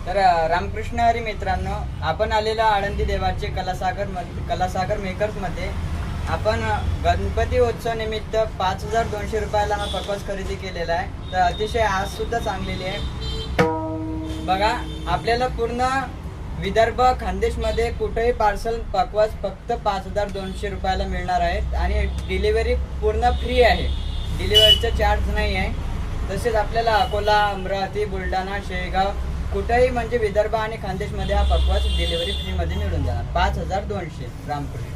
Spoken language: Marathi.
तर रामकृष्ण हरी मित्रांनो, आपण आलेलो आळंदी देवाचे कलासागर मेकर्स मध्ये आपण गणपती उत्सव निमित्त 5200 रुपयाला हा पकवास खरेदी केलेला आहे. तर अतिशय आज सुद्धा चांगलेली आहे. बघा, आपल्याला पूर्ण विदर्भ खानदेश मध्ये कुठेही पार्सल पकवास फक्त 5200 रुपयाला मिळणार आहेत आणि डिलिव्हरी पूर्ण फ्री आहे. डिलिव्हरीचा चार्ज नाही आहे. तसेच आपल्याला अकोला, अमरावती, बुलढाणा, शेगाव कुठेही म्हणजे विदर्भ आणि खानदेश मध्ये हा पकवास डिलिव्हरी फ्री मध्ये मिळून जाणार. 5200 रामकृष्ण.